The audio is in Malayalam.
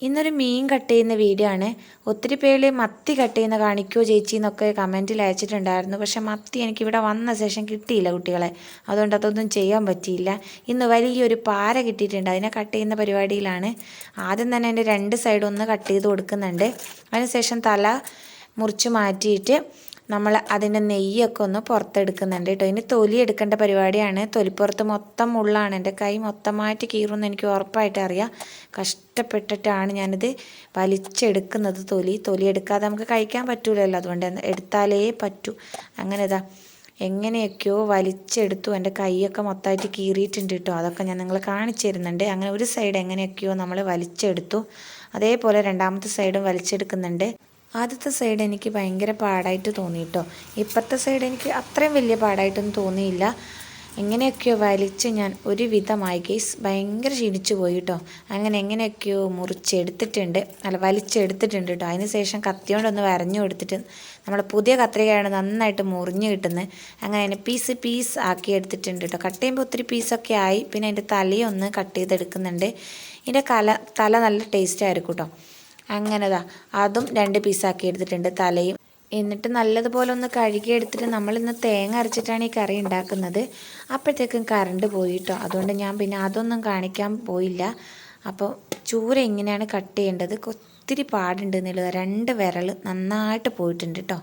ഇന്നൊരു മീൻ കട്ട് ചെയ്യുന്ന വീഡിയോ ആണ്. ഒത്തിരി പേര് മത്തി കട്ട് ചെയ്യുന്ന കാണിക്കുമോ ചേച്ചി എന്നൊക്കെ കമൻറ്റിൽ അയച്ചിട്ടുണ്ടായിരുന്നു. പക്ഷേ മത്തി എനിക്കിവിടെ വന്ന ശേഷം കിട്ടിയില്ല കുട്ടികളെ, അതുകൊണ്ട് അതൊന്നും ചെയ്യാൻ പറ്റിയില്ല. ഇന്ന് വലിയൊരു പാര കിട്ടിയിട്ടുണ്ട്, അതിനെ കട്ട് ചെയ്യുന്ന പരിപാടിയിലാണ്. ആദ്യം തന്നെ അതിൻ്റെ രണ്ട് സൈഡും ഒന്ന് കട്ട് ചെയ്ത് കൊടുക്കുന്നുണ്ട്. അതിനുശേഷം തല മുറിച്ച് മാറ്റിയിട്ട് നമ്മൾ അതിൻ്റെ നെയ്യൊക്കെ ഒന്ന് പുറത്തെടുക്കുന്നുണ്ട് കേട്ടോ. ഇനി തൊലി എടുക്കേണ്ട പരിപാടിയാണ്. തൊലിപ്പുറത്ത് മൊത്തം മുള്ളാണ്. എൻ്റെ കൈ മൊത്തമായിട്ട് കീറുമെന്ന് എനിക്ക് ഉറപ്പായിട്ട് അറിയാം. കഷ്ടപ്പെട്ടിട്ടാണ് ഞാനിത് വലിച്ചെടുക്കുന്നത്. തൊലി എടുക്കാതെ നമുക്ക് കഴിക്കാൻ പറ്റൂലല്ലോ, അതുകൊണ്ട് എടുത്താലേ പറ്റൂ. അങ്ങനെ ഇതാ എങ്ങനെയൊക്കെയോ വലിച്ചെടുത്തു. എൻ്റെ കൈയൊക്കെ മൊത്തമായിട്ട് കീറിയിട്ടുണ്ട് കേട്ടോ. അതൊക്കെ ഞാൻ നിങ്ങളെ കാണിച്ചു തരുന്നുണ്ട്. അങ്ങനെ ഒരു സൈഡ് എങ്ങനെയൊക്കെയോ നമ്മൾ വലിച്ചെടുത്തു. അതേപോലെ രണ്ടാമത്തെ സൈഡും വലിച്ചെടുക്കുന്നുണ്ട്. ആദ്യത്തെ സൈഡ് എനിക്ക് ഭയങ്കര പാടായിട്ട് തോന്നി കേട്ടോ. ഇപ്പുറത്തെ സൈഡ് എനിക്ക് അത്രയും വലിയ പാടായിട്ടൊന്നും തോന്നിയില്ല. എങ്ങനെയൊക്കെയോ വലിച്ച് ഞാൻ ഒരു വിധമായി ഗൈസ്, ഭയങ്കര ക്ഷീണിച്ചു പോയി കേട്ടോ. അങ്ങനെ എങ്ങനെയൊക്കെയോ വലിച്ചെടുത്തിട്ടുണ്ട് കേട്ടോ. അതിന് ശേഷം കത്തിയോണ്ടൊന്ന് വരഞ്ഞു കൊടുത്തിട്ട് നമ്മൾ പുതിയ കത്രികയാണ് നന്നായിട്ട് മുറിഞ്ഞ് കിട്ടുന്നത്. അങ്ങനെ അതിനെ പീസ് ആക്കി എടുത്തിട്ടുണ്ട് കേട്ടോ. കട്ട് ചെയ്യുമ്പോൾ ഒത്തിരി പീസൊക്കെ ആയി. പിന്നെ അതിൻ്റെ തലയൊന്ന് കട്ട് ചെയ്തെടുക്കുന്നുണ്ട്. ഇതിൻ്റെ തല നല്ല ടേസ്റ്റ് ആയിരിക്കും കേട്ടോ. അങ്ങനെതാ അതും 2 പീസാക്കി എടുത്തിട്ടുണ്ട് തലയും. എന്നിട്ട് നല്ലതുപോലെ ഒന്ന് കഴുകി എടുത്തിട്ട് നമ്മളിന്ന് തേങ്ങ അരച്ചിട്ടാണ് ഈ കറി ഉണ്ടാക്കുന്നത്. അപ്പോഴത്തേക്കും കറണ്ട് പോയിട്ടോ, അതുകൊണ്ട് ഞാൻ പിന്നെ അതൊന്നും കാണിക്കാൻ പോയില്ല. അപ്പോൾ ചൂര എങ്ങനെയാണ് കട്ട് ചെയ്യേണ്ടത് ഒത്തിരി പാടുണ്ട് എന്നുള്ളത് 2 വിരൽ നന്നായിട്ട് പോയിട്ടുണ്ട് കേട്ടോ.